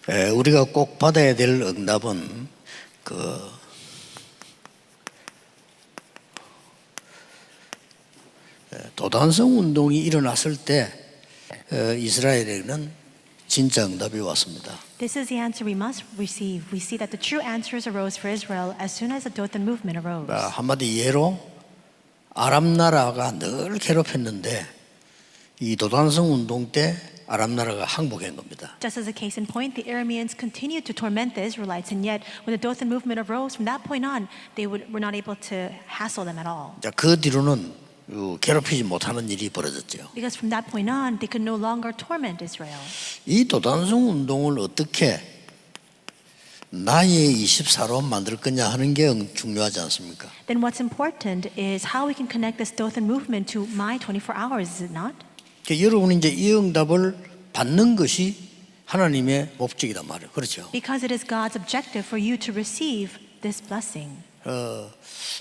우리가 꼭 받아야 될 응답은 도단성 운동이 일어났을 때 이스라엘에는 진짜 응답이 왔습니다. This is the answer we must receive. We see that the true answers arose for Israel as soon as the Dothan movement arose. 한마디 예로 아람 나라가 늘 괴롭혔는데 이 도단성 운동 때 아람 나라가 항복한 겁니다. Just as a case in point, the Arameans continued to torment the Israelites, and yet when the Dothan movement arose, from that point on, they were not able to hassle them at all. 자, 그 뒤로는 괴롭히지 못하는 일이 벌어졌죠. Because from that point on, they could no longer torment Israel. 이 도단성 운동을 어떻게 나의 24로 만들 거냐 하는 게 중요하지 않습니까? Then what's important is how we can connect this Dothan movement to my 24 hours, is it not? 여러분이 이제 이 응답을 받는 것이 하나님의 목적이란 말이에요. 그렇죠? Because it is God's objective for you to receive this blessing.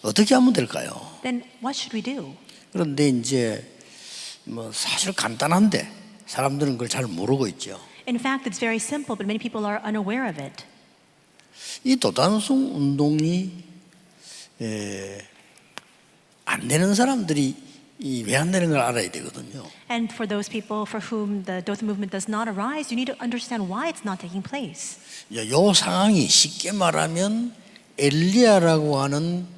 어떻게 하면 될까요? Then what should we do? 그런데 이제 사실 간단한데 사람들은 그걸 잘 모르고 있죠. In fact, it's very simple, but many people are unaware of it. 이 도단성 운동이 안 되는 사람들이 왜 안 되는 걸 알아야 되거든요. And for those people for whom the Dothan movement does not arise, you need to understand why it's not taking place. 이 상황이 쉽게 말하면 엘리야라고 하는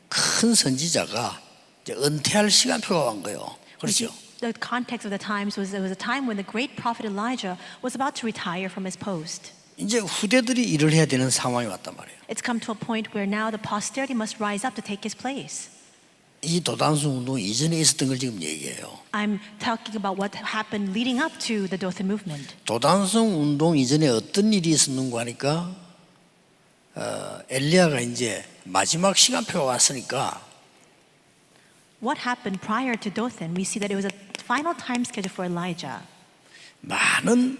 큰 선지자가 은퇴할 시간표가 온 거예요. 그렇죠? The context of the times was it was a time when the great prophet Elijah was about to retire from his post. 이제 후대들이 일을 해야 되는 상황이 왔단 말이에요. It's come to a point where now the posterity must rise up to take his place. 이 도단성 운동 이전에 있었던 걸 지금 얘기해요. I'm talking about what happened leading up to the Dothan movement. 도단성 운동 이전에 어떤 일이 있었는가 하니까 엘리야가 이제 마지막 시간표가 왔으니까 What happened prior to Dothan? We see that it was a final time schedule for Elijah. 많은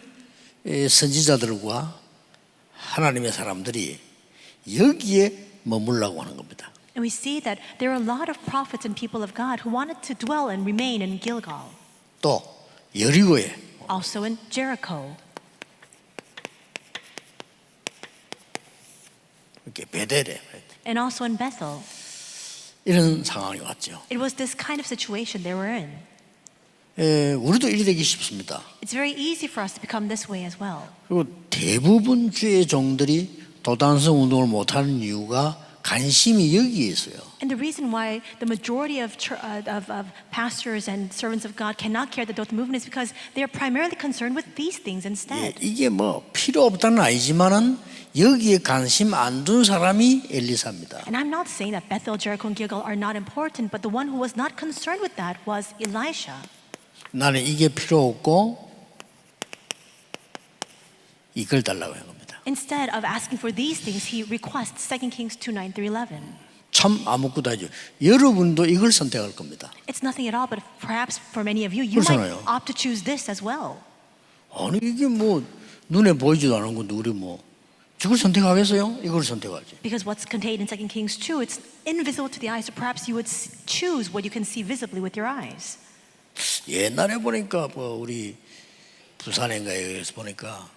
선지자들과 하나님의 사람들이 여기에 머물라고 하는 겁니다. And we see that there are a lot of prophets and people of God who wanted to dwell and remain in Gilgal. 또 여리고에 Also in Jericho. 이렇게 베델에 And also in Bethel. 이런 상황이 왔죠. It was this kind of situation they were in. 우리도 이리 되기 쉽습니다. It's very easy for us to become this way as well. 그리고 대부분 주의 종들이 도단성 운동을 못하는 이유가 관심이 여기에 있어요. And the reason why the majority of pastors and servants of God cannot carry the Dothan movement is because they are primarily concerned with these things instead. 이게 필요 없다는 아니지만은 여기에 관심 안 둔 사람이 엘리사입니다. And I'm not saying that Bethel, Jericho, and Gilgal are not important, but the one who was not concerned with that was Elisha. 나는 이게 필요 없고 이걸 달라고 한 겁니다. Instead of asking for these things, he requests 2 Kings 2:9-11. 참 아무것도 아니죠. 여러분도 이걸 선택할 겁니다. It's nothing at all, but perhaps for many of you, you 그렇잖아요. might opt to choose this as well. 아니 이게 눈에 보이지도 않은 건데 우리 저걸 선택하겠어요? 이걸 선택하지. Because what's contained in 2 Kings 2, it's invisible to the eyes, so perhaps you would choose what you can see visibly with your eyes. 옛날에 보니까 우리 부산인가에 보니까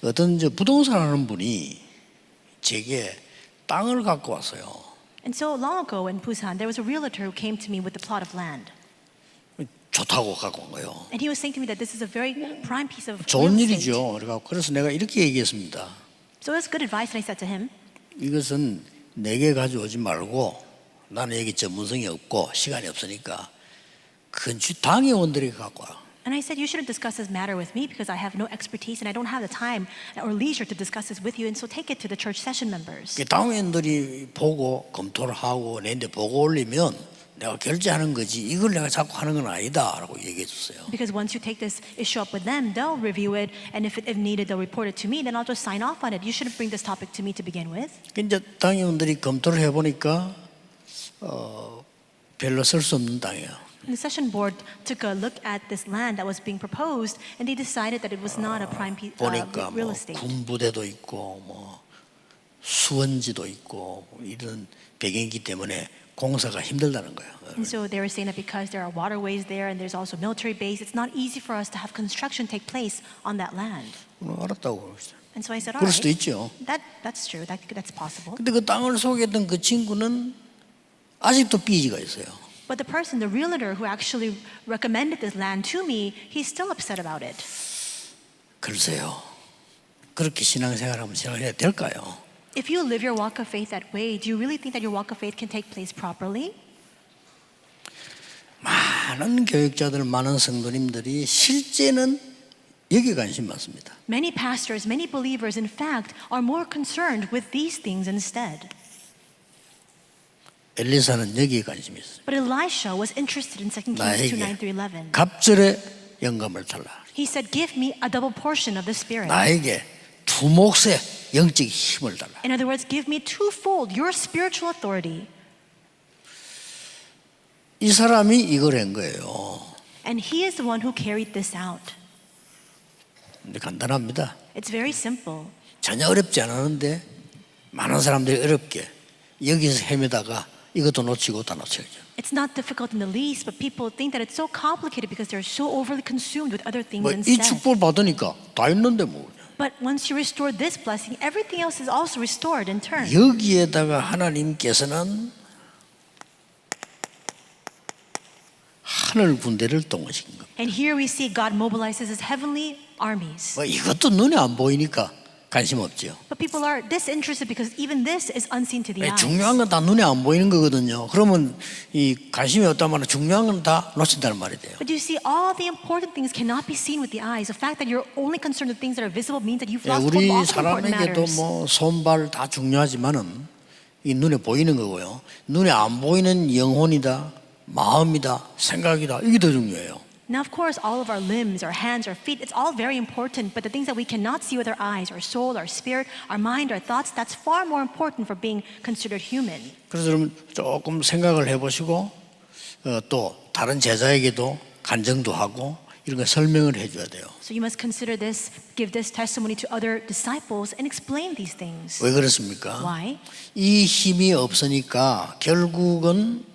어떤 부동산 하는 분이 제게 땅을 갖고 왔어요. And so long ago in Busan, there was a realtor who came to me with a plot of land. 좋다고 갖고 온 거예요. And he was saying to me that this is a very prime piece of 좋은 real estate. 일이죠. 그래서 내가 이렇게 얘기했습니다. So it's good advice, and I said to him, 이것은 내게 가져오지 말고 나는 여기 전문성이 없고 시간이 없으니까 근처 당회원들이 갖고 와. and I said, you shouldn't discuss this matter with me because I have no expertise and I don't have the time or leisure to discuss this with you, and so take it to the church session members. 당회원들이 보고 검토를 하고 내한테 보고 올리면 내가 결제하는 거지 이걸 내가 자꾸 하는 건 아니다라고 얘기해 줬어요. Because once you take this issue up with them, they'll review it, and if needed, they'll report it to me. Then I'll just sign off on it. You shouldn't bring this topic to me to begin with. 이제 당회원들이 검토를 해보니까 별로 쓸 수 없는 땅이에요. And the session board took a look at this land that was being proposed, and they decided that it was not a prime 보니까 real estate. 군부대도 있고 수원지도 있고 이런 배경이기 때문에 공사가 힘들다는 거예요. And so they were saying that because there are waterways there and there's also military base, it's not easy for us to have construction take place on that land. 알았다고 그러시죠. And so I said, all 그럴 수도 right, 있죠. that's true. That's possible. 근데 그 땅을 소개했던 그 친구는 아직도 삐지가 있어요. But the person, the realtor who actually recommended this land to me, he's still upset about it. 글쎄요. 그렇게 신앙생활하면 신앙해야 될까요? If you live your walk of faith that way, do you really think that your walk of faith can take place properly? 많은 교육자들, 많은 성도님들이 실제는 여기 관심 많습니다. Many pastors, many believers, in fact, are more concerned with these things instead. 엘리사는 여기에 관심이 있어요. But Elisha was interested in 2 Kings 2, 9 through 11. 갑절의 영감을 달라. He said, give me a double portion of the Spirit. 나에게 두 몫의 영적 힘을 달라. In other words, give me twofold your spiritual authority. 이 사람이 이걸 한 거예요. And he is the one who carried this out. 근데 간단합니다. It's very simple. 전혀 어렵지 않았는데 많은 사람들이 어렵게 여기서 헤매다가 이것도 놓치고 다 놓쳐요. It's not difficult in the least, but people think that it's so complicated because they're so overly consumed with other things 이 instead. 축복을 받으니까 다 있는데 뭐. But once you restore this blessing, everything else is also restored in turn. 여기에다가 하나님께서는 하늘 군대를 동원시킨 겁니다. And here we see God mobilizes his heavenly armies. 이것도 눈에 안 보이니까 관심 없죠. But people are disinterested because even this is unseen to the eyes. 중요한 건 다 눈에 안 보이는 거거든요. 그러면 이 관심이 없다면 중요한 건 다 놓친다는 말이 돼요. But you see, all the important things cannot be seen with the eyes. The fact that you're only concerned with things that are visible means that you've lost hold 우리 of all the important 사람에게도 matters. 뭐 손발 다 중요하지만은 이 눈에 보이는 거고요. 눈에 안 보이는 영혼이다, 마음이다, 생각이다. 이게 더 중요해요. Now, of course, all of our limbs, our hands, our feet, it's all very important. But the things that we cannot see with our eyes, our soul, our spirit, our mind, our thoughts, that's far more important for being considered human. 그래서 여러분 조금 생각을 해보시고 또 다른 제자에게도 간증도 하고 이런 거 설명을 해줘야 돼요. So you must consider this, give this testimony to other disciples and explain these things. 왜 그렇습니까? Why? 이 힘이 없으니까 결국은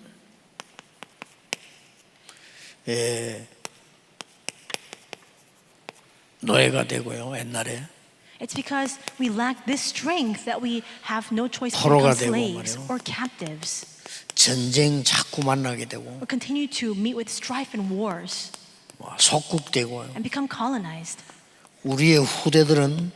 노예가 되고요. 옛날에 It's because we lack this strength that we have no choice but to 포로가 become 되고 slaves 말이에요. or captives 전쟁 자꾸 만나게 되고 or continue to meet with strife and wars 속국되고요. and become colonized. 우리의 후대들은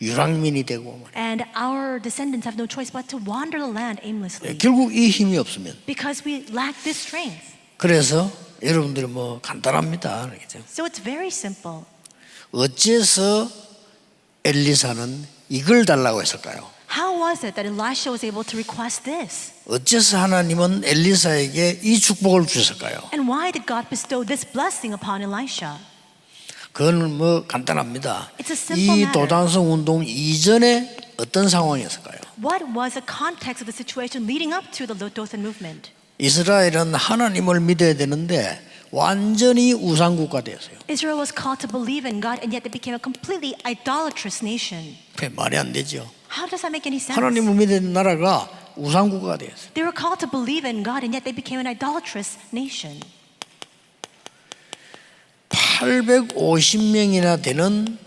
유랑민이 되고 말이에요. And our descendants have no choice but to wander the land aimlessly 결국 이 힘이 없으면 because we lack this strength. 그래서 여러분들이 뭐 간단합니다. 그렇죠? So it's very simple. 어째서 엘리사는 이걸 달라고 했을까요? How was it that Elisha was able to request this? 어째서 하나님은 엘리사에게 이 축복을 주셨을까요? And why did God bestow this blessing upon Elisha? 그건 뭐 간단합니다. It's a simple 이 matter. 도단성 운동 이전에 어떤 상황이었을까요? What was the context of the situation leading up to the Dothan movement? 이스라엘은 하나님을 믿어야 되는데 완전히 우상국가 되었어요. Israel was called to believe in God, and yet they became a completely idolatrous nation. 그게 말이 안 되죠. How does that make any sense? 하나님을 믿는 나라가 우상국가가 되었어요. They were called to believe in God, and yet they became an idolatrous nation. 850명이나 되는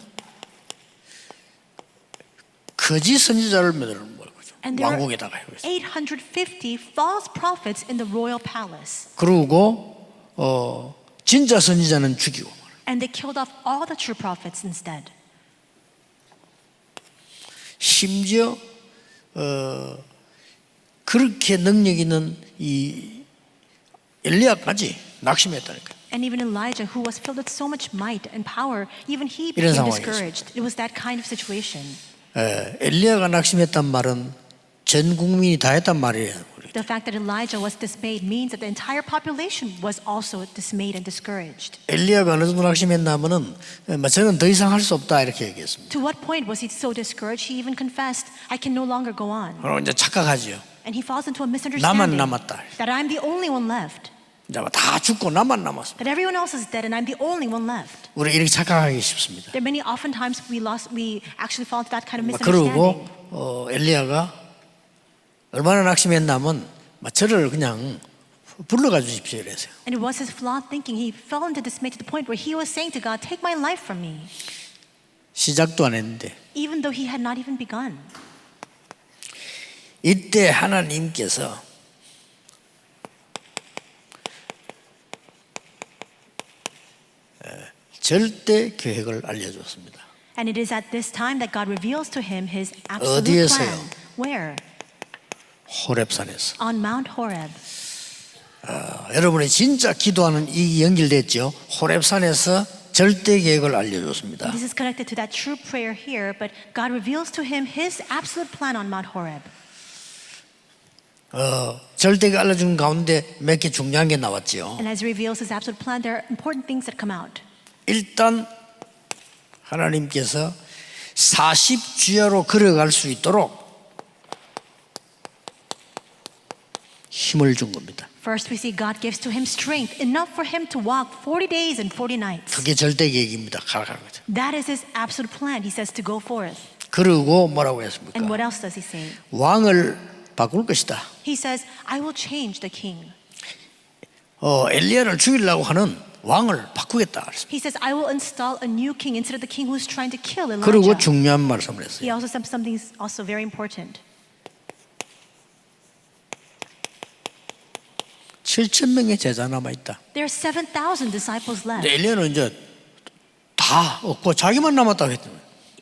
거짓 선지자를 만드는 거죠. And there were 왕국에다가. 850 false prophets in the royal palace. 그리고 진짜 선지자는 죽이고. And they killed off all the true prophets instead. 심지어 그렇게 능력 있는 이 엘리야까지 낙심했다니까요. And even Elijah, who was filled with so much might and power, even he 이런 became 상황이었어요. discouraged. It was that kind of situation. 엘리야가 낙심했단 말은 전 국민이 다 했단 말이에요. The fact that Elijah was dismayed means that the entire population was also dismayed and discouraged. 엘리야가 어느 정도 낙심했나면은 저는 더 이상 할 수 없다 이렇게 얘기했습니다. To what point was he so discouraged? He even confessed, I can no longer go on. 그럼 이제 착각하지요. And he falls into a misunderstanding 나만 남았다. that I'm the only one left. 이제 다 죽고 나만 남았습니다. That everyone else is dead and I'm the only one left. 우리 이렇게 착각하기 쉽습니다. There are many oftentimes we actually fall into that kind of 그리고 misunderstanding. 엘리야가 얼마나 낙심했냐면 저를 그냥 불러가 주십시오 이랬어요. And it was his flawed thinking. He fell into dismay to the point where he was saying to God, take my life from me. 시작도 안 했는데 even though he had not even begun. 이때 하나님께서 절대 계획을 알려줬습니다. And it is at this time that God reveals to him his absolute 어디에서요? plan. Where? 호렙산에서. On Mount Horeb. 여러분이 진짜 기도하는 이 연결됐죠. 호렙산에서 절대 계획을 알려줬습니다. This is connected to that true prayer here, but God reveals to him his absolute plan on Mount Horeb. 절대가 알려준 가운데 몇 개 중요한 게 나왔죠. And as he reveals his absolute plan, there are important things that come out. 일단 하나님께서 40주야로 걸어갈 수 있도록 힘을 준 겁니다. First, we see God gives to him strength enough for him to walk 40 days and 40 nights. 그게 절대 계획입니다. 가라가는 거죠. That is his absolute plan. He says to go forth. 그리고 뭐라고 했습니까? And what else does he say? 왕을 바꿀 것이다. He says, I will change the king. 엘리야를 죽이려고 하는 왕을 바꾸겠다. He says, I will install a new king instead of the king who's trying to kill 그리고 Elijah. 중요한 말씀을 He 했어요. also said something also very important. 7,000명의 제자 남아 있다. There are 7,000 disciples left. 엘리야는 이제 다 없고 자기만 남았다고 했죠.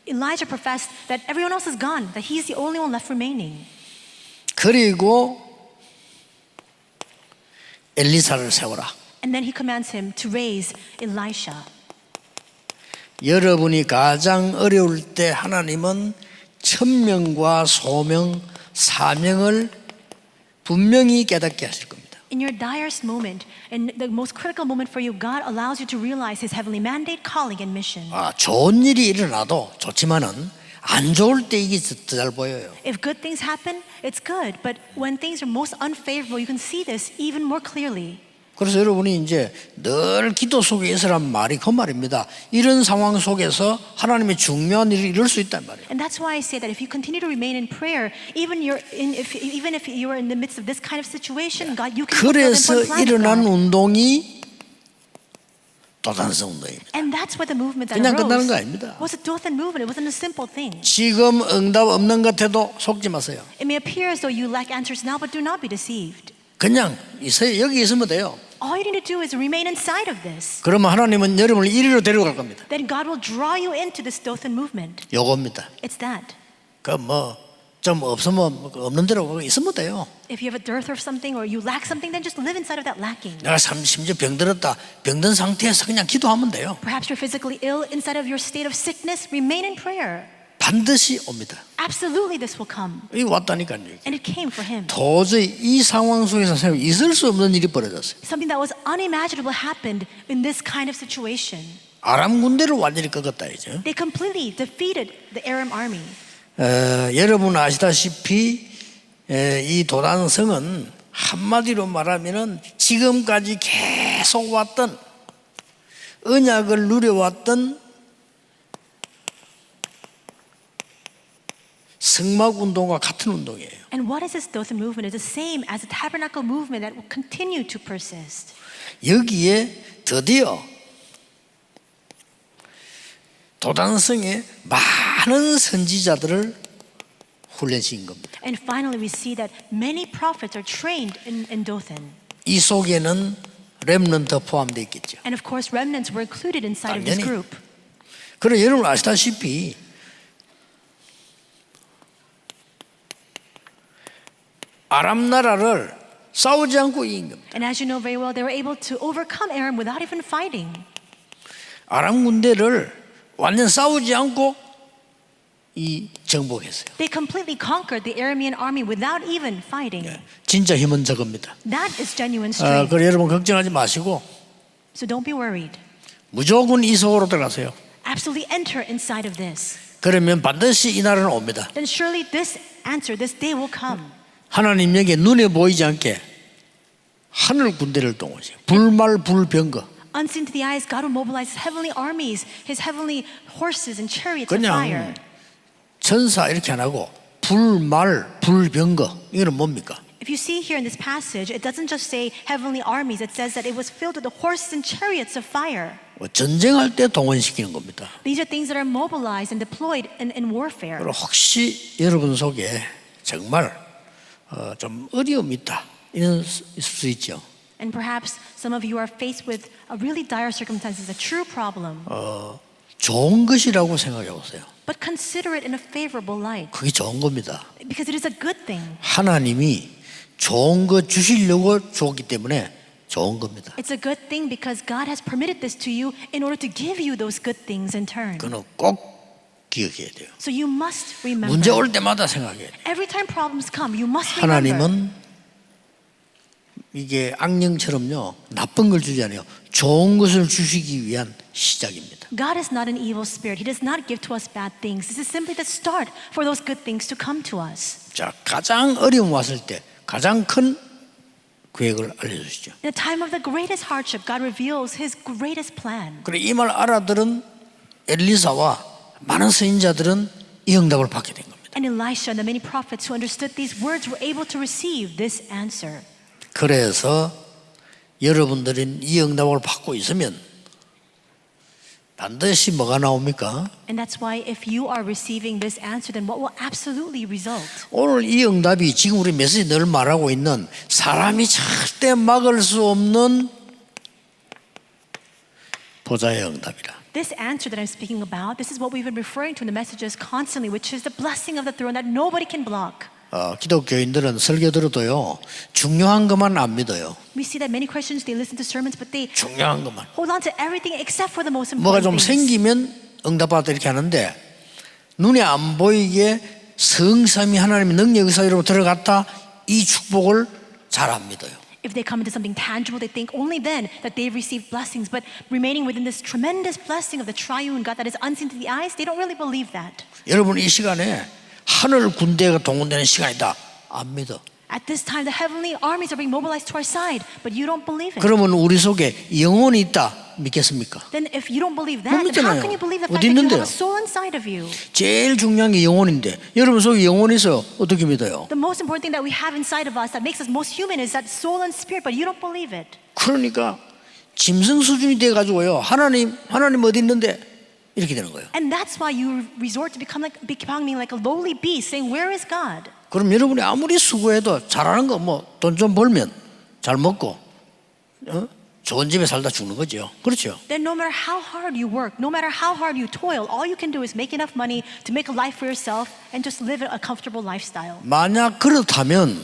Elijah professed that everyone else is gone, that he's the only one left remaining. 그리고 엘리사를 세워라. And then he commands him to raise Elisha. 여러분이 가장 어려울 때 하나님은 천명과 소명, 사명을 분명히 깨닫게 하실 겁니다. In your direst moment, in the most critical moment for you, God allows you to realize his heavenly mandate, calling, and mission. 좋은 일이 일어나도 좋지만은 안 좋을 때 이게 더 잘 보여요. If good things happen, it's good. But when things are most unfavorable, you can see this even more clearly. 그래서 여러분이 이제 늘 기도 속에 있으란 말이 그 말입니다. 이런 상황 속에서 하나님의 중요한 일을 이룰 수 있단 말이에요. And that's why I say that if you continue to remain in prayer, even if you are in the midst of this kind of situation, God, you can fulfill the 그래서 important plan of 일어난 God. 운동이 도단성 운동입니다. And that's where the movement that 그냥 끝나는 거 arose 아닙니다. was a Dothan movement. It wasn't a simple thing. 지금 응답 없는 것 같아도 속지 마세요. It may appear as though you lack answers now, but do not be deceived. 그냥 여기 있으면 돼요. All you need to do is remain inside of this. 그러면 하나님은 여러분을 이리로 데려갈 겁니다. Then God will draw you into this Dothan movement. 요겁니다. It's that. 좀 없으면 없는 대로 있으면 돼요. If you have a dearth of something or you lack something, then just live inside of that lacking. 내가 심지어 병들었다. 병든 상태에서 그냥 기도하면 돼요. Perhaps you're physically ill. Inside of your state of sickness, remain in prayer. 반드시 옵니다. Absolutely, this will come. 이 왔다니까요. And it came for him. 도저히 이 상황 속에서 있을 수 없는 일이 벌어졌어요. Something that was unimaginable happened in this kind of situation. 아람 군대를 완전히 꺾었다 이죠. They completely defeated the Aram army. 여러분 아시다시피 이 도단성은 한마디로 말하면은 지금까지 계속 왔던 언약을 누려왔던 성막 운동과 같은 운동이에요. And what is this Dothan movement? It's the same as the tabernacle movement that will continue to persist. 여기에 드디어 도단성에 많은 선지자들을 훈련시킨 겁니다. And finally, we see that many prophets are trained in Dothan. 이 속에는 렘넌트 포함되어 있겠죠. And of course, remnants were included inside of this 당연히. group. 그럼 여러분 아시다시피 아람 나라를 싸우지 않고 이긴 겁니다. And as you know very well, they were able to overcome Aram without even fighting. 아람 군대를 완전 싸우지 않고 정복했어요. They completely conquered the Aramean army without even fighting. 진짜 힘은 저겁니다. That is genuine strength. 그래 여러분 걱정하지 마시고 So don't be worried. 무조건 이 속으로 들어가세요. Absolutely enter inside of this. 그러면 반드시 이 날은 옵니다. Then surely this answer, this day will come. 하나님에게 눈에 보이지 않게 하늘 군대를 동원해요. 불말 불병거. Unseen to the eyes, God will mobilize His heavenly armies, His heavenly horses and chariots of fire. 그냥 천사 이렇게 안 하고 불말 불병거 이거는 뭡니까? If you see here in this passage, it doesn't just say heavenly armies. It says that it was filled with the horses and chariots of fire. 전쟁할 때 동원시키는 겁니다. These are things that are mobilized and deployed in warfare. 그리고 혹시 여러분 속에 정말 좀 어려움이 있다 이런 있을 수 있죠. And perhaps some of you are faced with a really dire circumstances, a true problem. 좋은 것이라고 생각해 보세요. But consider it in a favorable light. 그게 좋은 겁니다. Because it is a good thing. 하나님이 좋은 거 주시려고 줬기 때문에 좋은 겁니다. It's a good thing because God has permitted this to you in order to give you those good things in turn. 그거는 꼭 기억해야 돼요. So you must remember. 문제 올 때마다 생각해야 돼요. Every time problems come, you must remember. 하나님은 이게 악령처럼요 나쁜 걸 주지 않아요. 좋은 것을 주시기 위한 시작입니다. God is not an evil spirit. He does not give to us bad things. This is simply the start for those good things to come to us. 자, 가장 어려움 왔을 때 가장 큰 계획을 알려주시죠. In a time of the greatest hardship, God reveals His greatest plan. 그래 이 말 알아들은 엘리사와 많은 선지자들은 이 응답을 받게 된 겁니다. And Elisha and the many prophets who understood these words were able to receive this answer. 그래서 여러분들은 이 응답을 받고 있으면 반드시 뭐가 나옵니까? And that's why if you are receiving this answer, then what will absolutely result? 오늘 이 응답이 지금 우리 메시지 늘 말하고 있는 사람이 절대 막을 수 없는 보좌의 응답이라. This answer that I'm speaking about, this is what we've been referring to in the messages constantly, which is the blessing of the throne that nobody can block. 기독교인들은 설교 들어도요 중요한 것만 안 믿어요. We see that many Christians, they listen to sermons, but they 중요한 것만. hold on to everything except for the most 뭐가 important 좀 things. 생기면 응답받다 이렇게 하는데 눈에 안 보이게 성삼위 하나님의 능력의 사이로 들어갔다 이 축복을 잘 안 믿어요. If they come into something tangible, they think only then that they've received blessings. But remaining within this tremendous blessing of the triune God that is unseen to the eyes, they don't really believe that. 여러분 이 시간에 하늘 군대가 동원되는 시간이다 안 믿어. At this time, the heavenly armies are being mobilized to our side, but you don't believe it. 그러면 우리 속에 영혼이 있다 믿겠습니까? Then if you don't believe that, 못 then how 믿잖아요. can you believe the 어디 fact that you 있는데요? have a soul inside of you? 제일 중요한 게 영혼인데 여러분 속에 영혼이 있어요. 어떻게 믿어요? The most important thing that we have inside of us that makes us most human is that soul and spirit, but you don't believe it. 그러니까 짐승 수준이 돼가지고요 하나님 어디 있는데 이렇게 되는 거예요. And that's why you resort to becoming like a lowly beast, saying, "Where is God?" 그럼 여러분이 아무리 수고해도 잘하는 거 뭐 돈 좀 벌면 잘 먹고 좋은 집에 살다 죽는 거죠. 그렇죠? Then no matter how hard you work, no matter how hard you toil, all you can do is make enough money to make a life for yourself and just live a comfortable lifestyle. 만약 그렇다면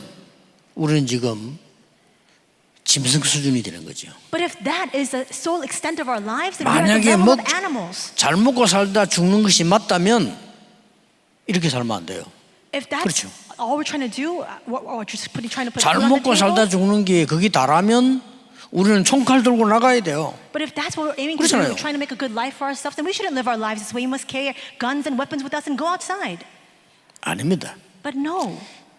우리는 지금 짐승 수준이 되는 거죠. But if that is the sole extent of our lives, then we are at 만약에 the level of animals. 잘 먹고 살다 죽는 것이 맞다면 이렇게 살면 안 돼요. If that's 그렇죠. all we're trying to do, or just trying to put 잘 food on the 먹고 살다 table. 죽는 게 거기 다라면 우리는 총칼 들고 나가야 돼요. But if that's what we're aiming to do, 그렇잖아요. trying to make a good life for ourselves, then we shouldn't live our lives this way. We must carry guns and weapons with us and go outside. 아닙니다. But no.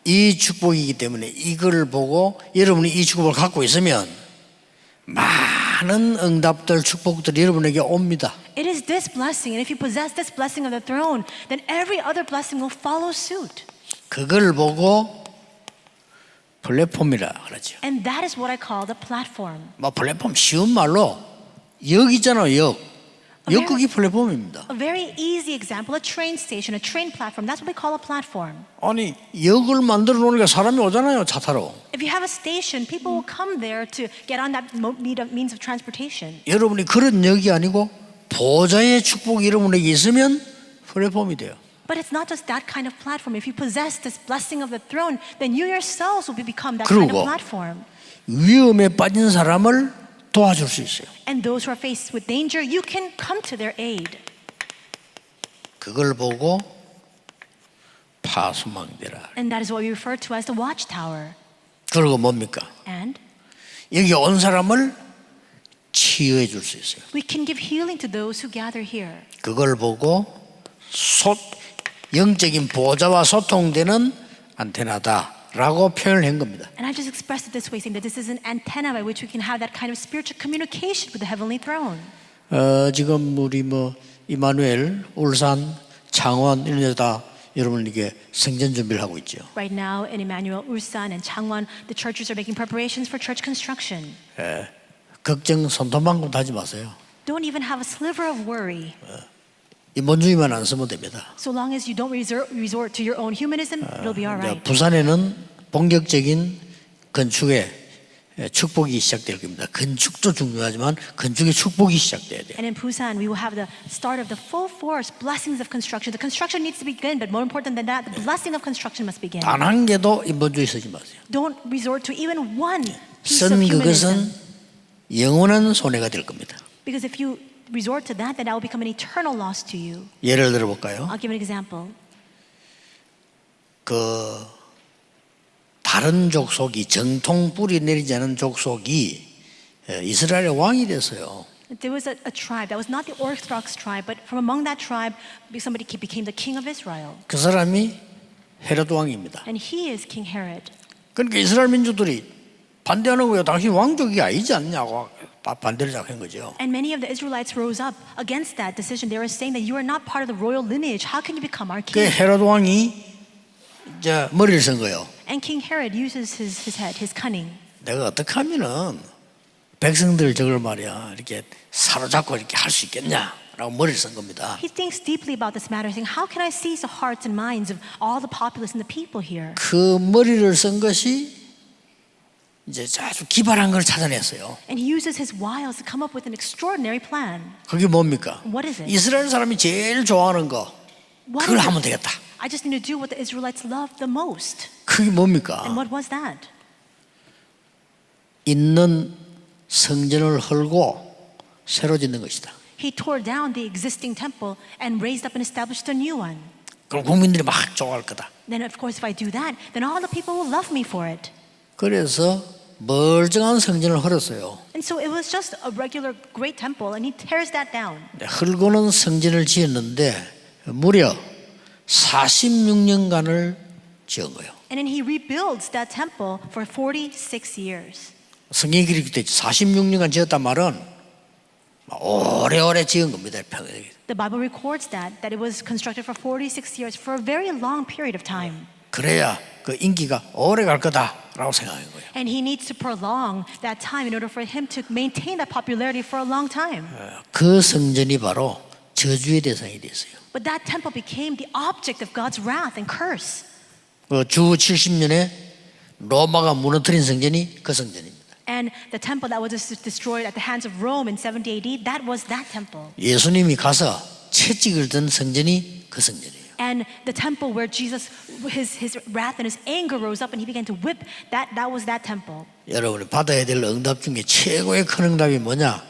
이 축복이기 때문에 이걸 보고 여러분이 이 축복을 갖고 있으면 많은 응답들, 축복들이 여러분에게 옵니다. It is this blessing, and if you possess this blessing of the throne, then every other blessing will follow suit. 그걸 보고 플랫폼이라 그러죠. And that is what I call the platform. 뭐 플랫폼 쉬운 말로 역 있잖아요. 역극이 플랫폼입니다. A very easy example, a train station, a train platform. That's what we call a platform. 아니 역을 만들어 놓으니까 사람이 오잖아요. 차 타러. If you have a station, people will come there to get on that means of transportation. 여러분이 그런 역이 아니고 보좌의 축복이 여러분에게 있으면 플랫폼이 돼요. But it's not just that kind of platform. If you possess this blessing of the throne, then you yourselves will become that kind 그리고 of platform. 위험에 빠진 사람을 도와줄 수 있어요. And those who are faced with danger, you can come to their aid. 그걸 보고 파수망대라. And that is what we refer to as the watchtower. 그리고 뭡니까? And 여기 온 사람을 치유해 줄 수 있어요. we can give healing to those who gather here. 그걸 보고 영적인 보좌와 소통되는 안테나다라고 표현을 한 겁니다. And I just expressed it this way, saying that this is an antenna by which we can have that kind of spiritual communication with the heavenly throne. 지금 우리 이마누엘, 울산, 창원 이런 데다 여러분에게 생전 준비를 하고 있죠. Right now in Immanuel, Ulsan, and Changwon, the churches are making preparations for church construction. 걱정 손톱만큼도 하지 마세요. Don't even have a sliver of worry. 인본주의만 안 쓰면 됩니다. So long as you don't resort to your own humanism, it'll be all right. 부산에는 본격적인 건축의 축복이 시작될 겁니다. 건축도 중요하지만 건축의 축복이 시작돼야 돼요. And in Busan, we will have the start of the full force blessings of construction. The construction needs to begin, but more important than that, the blessing of construction must begin. 단 한 개도 인본주의 쓰지 마세요. Don't resort to even one piece of 쓴 humanism. 그것은 영원한 손해가 될 겁니다. Because if you resort to that, then that will become an eternal loss to you. 예를 들어 볼까요? I'll give an example. 다른 족속이 정통 뿌리 내리지 않은 족속이 이스라엘의 왕이 됐어요. There was a tribe that was not the Orthodox tribe, but from among that tribe, somebody became the king of Israel. 그 사람이 헤롯 왕입니다. And he is King Herod. 그러니까 이스라엘 민족들이 반대하는 거예요. 당신 왕족이 아니지 않냐고 반대를 한 거죠. And many of the Israelites rose up against that decision. They were saying that you are not part of the royal lineage. How can you become our 그 king? 헤롯 왕이 이제 머리를 쓴 거예요. And King Herod uses his head, his cunning. 내가 어떻게 하면은 백성들 저걸 말이야 이렇게 사로잡고 이렇게 할 수 있겠냐라고 머리를 쓴 겁니다. He thinks deeply about this matter, saying, "How can I seize the hearts and minds of all the populace and the people here?" 그 머리를 쓴 것이 이제 아주 기발한 걸 찾아냈어요. And he uses his wiles to come up with an extraordinary plan. 그게 뭡니까? What is it? 이스라엘 사람이 제일 좋아하는 거 What 그걸 is 하면 it? 되겠다. I just need to do what the Israelites loved the most. 그게 뭡니까? And what was that? 있는 성전을 헐고 새로 짓는 것이다. He tore down the existing temple and raised up and established a new one. 그럼 국민들이 막 좋아할 거다. Then of course if I do that, then all the people will love me for it. 그래서 멀쩡한 성전을 헐었어요. And so it was just a regular great temple and he tears that down. 헐고는 성전을 지었는데 무려 46년간을 지은 거예요. And then he rebuilds that temple for 46 years. 성경이 그렇게 돼 46년간 지었단 말은 오래오래 지은 겁니다. The Bible records that it was constructed for 46 years, for a very long period of time. 그래야 그 인기가 오래 갈 거다라고 생각한 거예요. And he needs to prolong that time in order for him to maintain that popularity for a long time. 그 성전이 바로 저주의 대상이 됐어요. But that temple became the object of God's wrath and curse. 주 70년에 로마가 무너뜨린 성전이 그 성전입니다. And the temple that was destroyed at the hands of Rome in 70 AD, that was that temple. 예수님이 가서 채찍을 든 성전이 그 성전이에요. And the temple where Jesus, his wrath and his anger rose up and he began to whip, that was that temple. 여러분이 받아야 될 응답 중에 최고의 큰 응답이 뭐냐?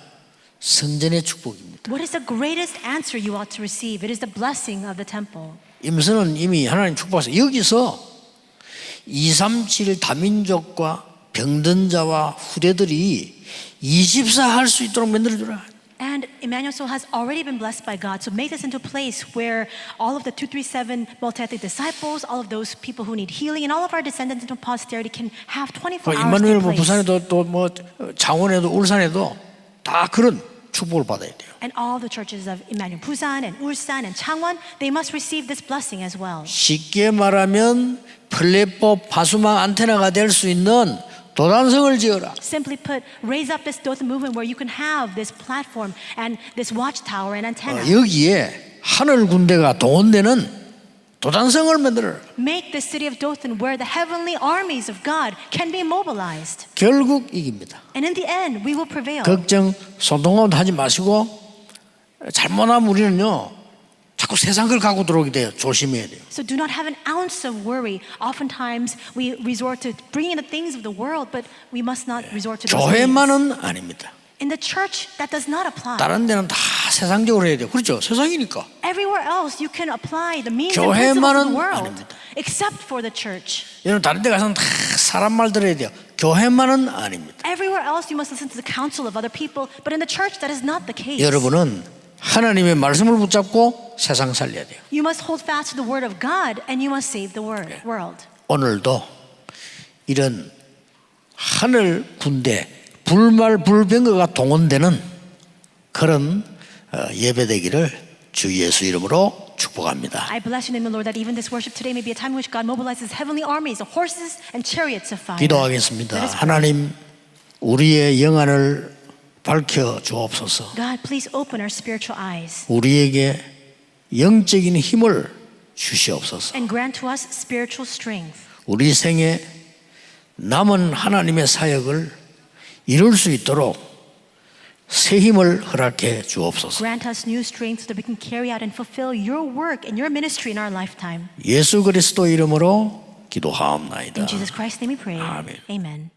성전의 축복입니다. What is the greatest answer you ought to receive? It is the blessing of the temple. 임선은 이미 하나님 축복하세요. 여기서 237 다민족과 병든 자와 후대들이 24 할 수 있도록 만들어주라. And Immanuel has already been blessed by God. So make this into a place where all of the 237 multi-ethnic disciples, all of those people who need healing, and all of our descendants into posterity can have 24 hours 임마누엘 in place. 부산에도 또 창원에도 울산에도 다 그런 축복을 받아야 돼요. And all the churches of Immanuel Busan and Ulsan and Changwon, they must receive this blessing as well. 쉽게 말하면 플랫폼 파수망 안테나가 될 수 있는 도단성을 지어라. Simply put, raise up this Dothan movement where you can have this platform and this watchtower and antenna. 여기에 하늘 군대가 동원되는 도단성을 만들어라. Make the city of Dothan where the heavenly armies of God can be mobilized. 결국 이깁니다. And in the end, we will prevail. 걱정, 손동감도 하지 마시고 잘못하면 우리는요 자꾸 세상 걸 갖고 들어오게 돼요. 조심해야 돼요. So do not have an ounce of worry. Oftentimes we resort to bringing in the things of the world, but we must not resort to those things. 교회만은 아닙니다. In the church, that does not apply. 다른 데는 다 세상적으로 해야 돼요. 그렇죠? 세상이니까. Everywhere else, you can apply the means and principles of 교회만은 the world, 아닙니다. except for the church. 여러분 다른 데 가서는 다 사람 말 들어야 돼요. 교회만은 아닙니다. Everywhere else, you must listen to the counsel of other people, but in the church, that is not the case. 여러분은 하나님의 말씀을 붙잡고 세상 살려야 돼요. You must hold fast to the word of God, and you must save the world. 오늘도 이런 하늘 군대 불말 불병거가 동원되는 그런 예배되기를 주 예수 이름으로 축복합니다. I bless you in the Lord that even this worship today may be a time in which God mobilizes heavenly armies of horses and chariots of fire. 기도하겠습니다. 하나님 우리의 영안을 밝혀 주옵소서. God, please open our spiritual eyes 우리에게 영적인 힘을 주시옵소서. and grant to us spiritual strength. 우리 생에 남은 하나님의 사역을 이룰 수 있도록 새 힘을 허락해 주옵소서. Grant us new strength so that we can carry out and fulfill your work and your ministry in our lifetime. 예수 그리스도 이름으로 기도하옵나이다. In Jesus Christ's name we pray. 아멘. Amen.